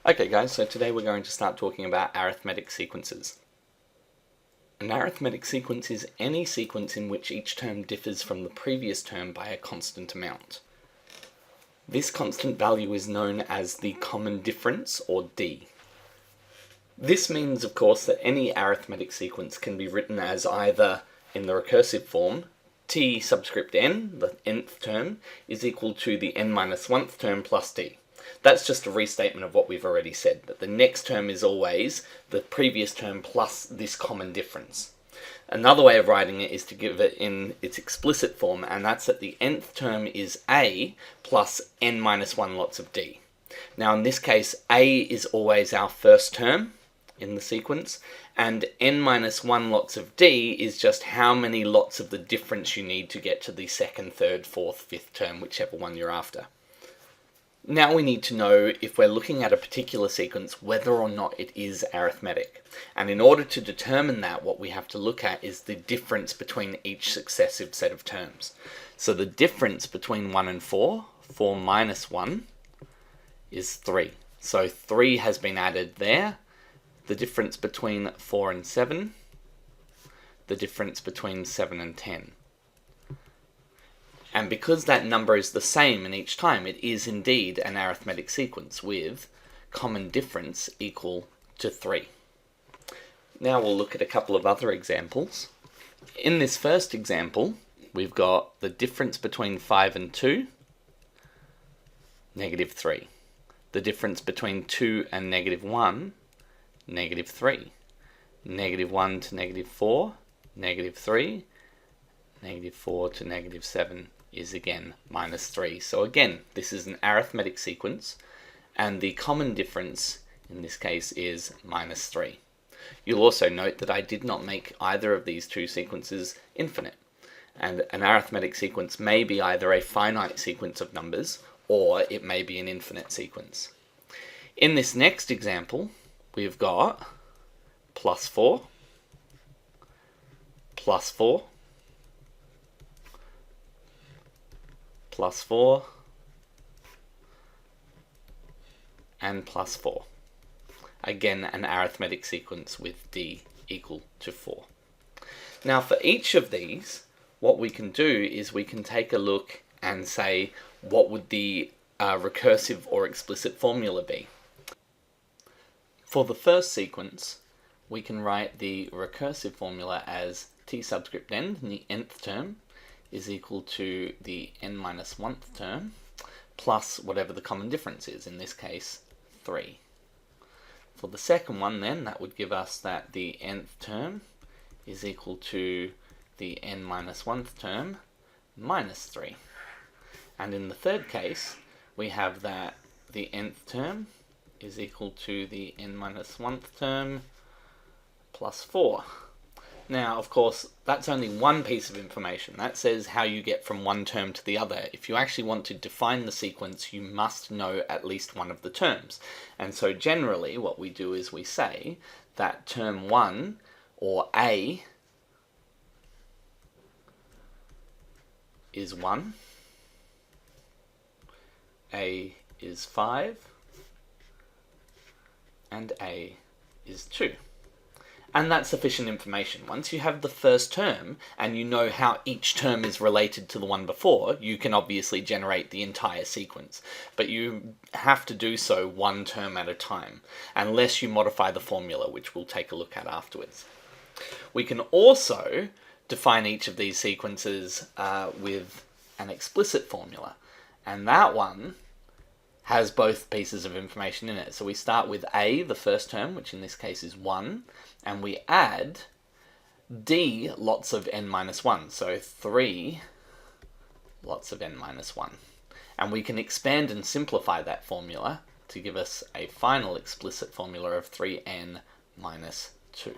Okay guys, so today we're going to start talking about arithmetic sequences. An arithmetic sequence is any sequence in which each term differs from the previous term by a constant amount. This constant value is known as the common difference, or D. This means, of course, that any arithmetic sequence can be written as either, in the recursive form, t subscript n, the nth term, is equal to the n minus 1th term plus d. That's just a restatement of what we've already said, that the next term is always the previous term plus this common difference. Another way of writing it is to give it in its explicit form, and that's that the nth term is a plus n minus 1 lots of d. Now in this case, a is always our first term in the sequence, and n minus 1 lots of d is just how many lots of the difference you need to get to the second, third, fourth, fifth term, whichever one you're after. Now we need to know, if we're looking at a particular sequence, whether or not it is arithmetic. And in order to determine that, what we have to look at is the difference between each successive set of terms. So the difference between 1 and 4, 4 minus 1, is 3. So 3 has been added there. The difference between 4 and 7, the difference between 7 and 10. And because that number is the same in each time, it is indeed an arithmetic sequence with common difference equal to 3. Now we'll look at a couple of other examples. In this first example, we've got the difference between 5 and 2, negative 3. The difference between 2 and negative 1, negative 3. Negative 1 to negative 4, negative 3. Negative 4 to negative 7 is again minus 3. So again, this is an arithmetic sequence, and the common difference in this case is minus 3. You'll also note that I did not make either of these two sequences infinite. And an arithmetic sequence may be either a finite sequence of numbers, or it may be an infinite sequence. In this next example, we've got plus 4, plus 4, plus 4, and plus 4. Again, an arithmetic sequence with d equal to 4. Now for each of these, what we can do is we can take a look and say, what would the recursive or explicit formula be? For the first sequence, we can write the recursive formula as t subscript n, in the nth term, is equal to the n minus 1th term plus whatever the common difference is, in this case 3. For the second one then, that would give us that the nth term is equal to the n minus 1th term minus 3. And in the third case, we have that the nth term is equal to the n minus 1th term plus 4. Now, of course, that's only one piece of information. That says how you get from one term to the other. If you actually want to define the sequence, you must know at least one of the terms. And so generally, what we do is we say that term 1, or A, is 1, A is 5, and A is 2. And that's sufficient information. Once you have the first term, and you know how each term is related to the one before, you can obviously generate the entire sequence. But you have to do so one term at a time, unless you modify the formula, which we'll take a look at afterwards. We can also define each of these sequences with an explicit formula, and that one has both pieces of information in it. So we start with A, the first term, which in this case is 1, and we add D lots of n minus 1, so 3 lots of n minus 1. And we can expand and simplify that formula to give us a final explicit formula of 3n minus 2.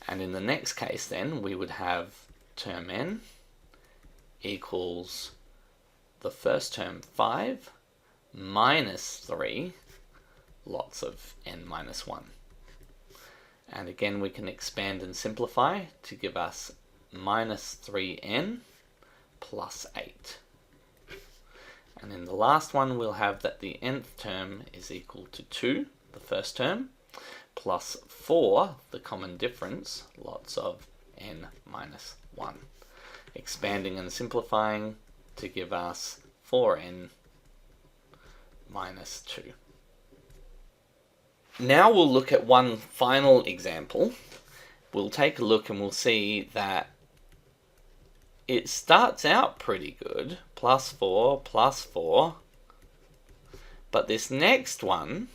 And in the next case then, we would have term n equals the first term 5 minus 3 lots of n minus 1. And again, we can expand and simplify to give us minus 3n plus 8. And in the last one, we'll have that the nth term is equal to 2, the first term, plus 4, the common difference, lots of n minus 1. Expanding and simplifying to give us 4n minus 2. Now we'll look at one final example. We'll take a look and we'll see that it starts out pretty good, plus 4, but this next one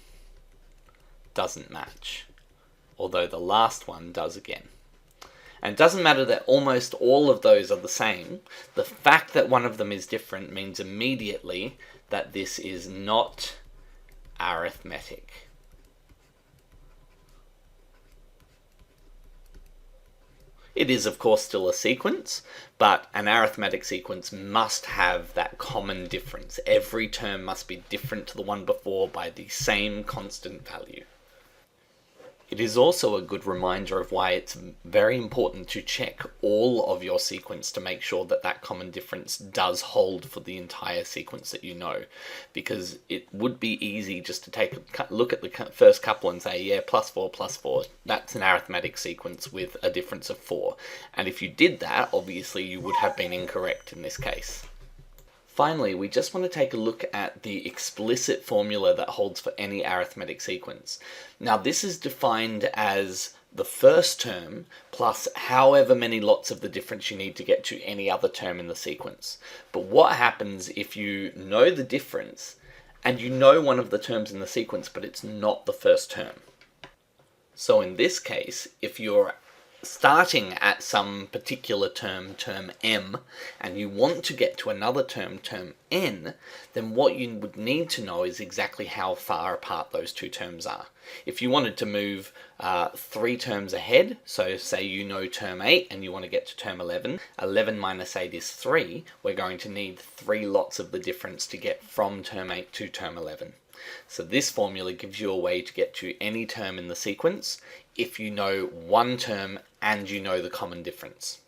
doesn't match, although the last one does again. And it doesn't matter that almost all of those are the same. The fact that one of them is different means immediately that this is not arithmetic. It is, of course, still a sequence, but an arithmetic sequence must have that common difference. Every term must be different to the one before by the same constant value. It is also a good reminder of why it's very important to check all of your sequence to make sure that that common difference does hold for the entire sequence that you know. Because it would be easy just to take a look at the first couple and say, yeah, plus 4, that's an arithmetic sequence with a difference of 4. And if you did that, obviously you would have been incorrect in this case. Finally, we just want to take a look at the explicit formula that holds for any arithmetic sequence. Now, this is defined as the first term plus however many lots of the difference you need to get to any other term in the sequence. But what happens if you know the difference and you know one of the terms in the sequence, but it's not the first term? So in this case, if you're starting at some particular term m, and you want to get to another term n, then what you would need to know is exactly how far apart those two terms are. If you wanted to move 3 terms ahead, so say you know term 8 and you want to get to term 11, 11 minus 8 is 3, we're going to need 3 lots of the difference to get from term 8 to term 11. So this formula gives you a way to get to any term in the sequence if you know one term and you know the common difference.